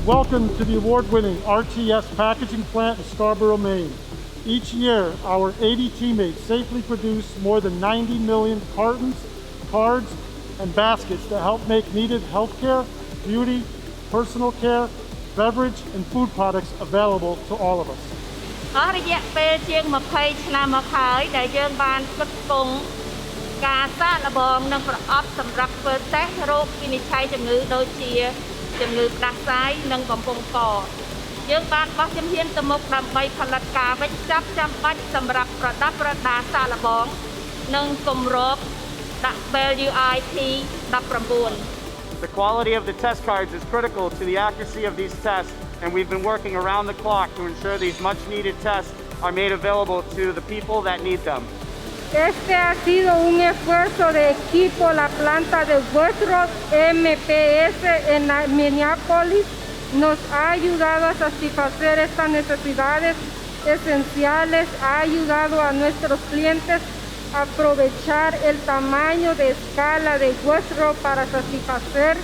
Welcome to the award-winning RTS Packaging Plant in Scarborough, Maine. Each year, our 80 teammates safely produce more than 90 million cartons, cards, and baskets that help make needed healthcare, beauty, personal care, beverage, and food products available to all of us. អស់រយៈពេលជាង20ឆ្នាំមកហើយដែលយើងបានផ្គត់ផ្គង់ការសាកល្បងនិងប្រអប់សម្រាប់ធ្វើតេស្តរោគវិនិច្ឆ័យជំងឺដូចជាជំងឺផ្ដាសាយនិងបំពង់កយើងបានបោះជំហានទៅមុខដើម្បីផលិតការវេចខ្ចប់ចាំបាច់សម្រាប់ប្រដាប់ប្រដាសាកល្បងនិងគម្របដាក់ WIP 19 The quality of the test cards is critical to the accuracy of these tests, and we've been working around the clock to ensure these much-needed tests are made available to the people that need them. Este ha sido un esfuerzo de equipo. La planta de WestRock MPS en Minneapolis nos ha ayudado a satisfacer estas necesidades esenciales, ha ayudado a nuestros clientes a aprovechar el tamaño de escala de WestRock para satisfacer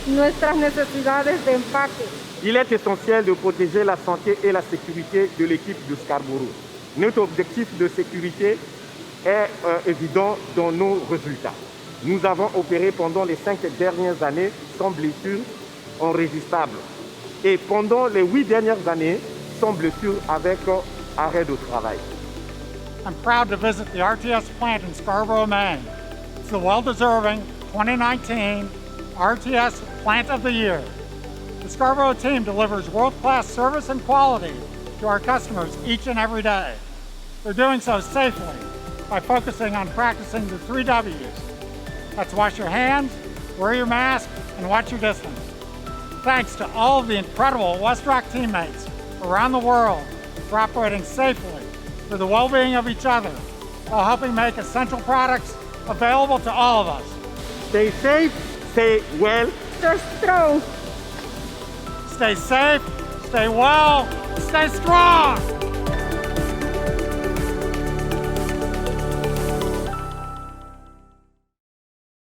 nuestras necesidades de empaque. Il est essentiel de protéger la santé et la sécurité de l'équipe de Scarborough. Notre objectif de sécurité est évident dans nos résultats. Nous avons opéré pendant les 5 dernières années sans blessures enregistrables et pendant les 8 dernières années sans blessures avec arrêt de travail. I'm proud to visit the RTS plant in Scarborough, Maine. It's the well-deserving 2019 RTS Plant of the Year. The Scarborough team delivers world-class service and quality to our customers each and every day. They're doing so safely by focusing on practicing the 3 W's. That's wash your hands, wear your mask, and watch your distance. Thanks to all of the incredible WestRock teammates around the world for operating safely for the well-being of each other while helping make essential products available to all of us. Stay safe, stay well. Stay strong. Stay safe, stay well, stay strong.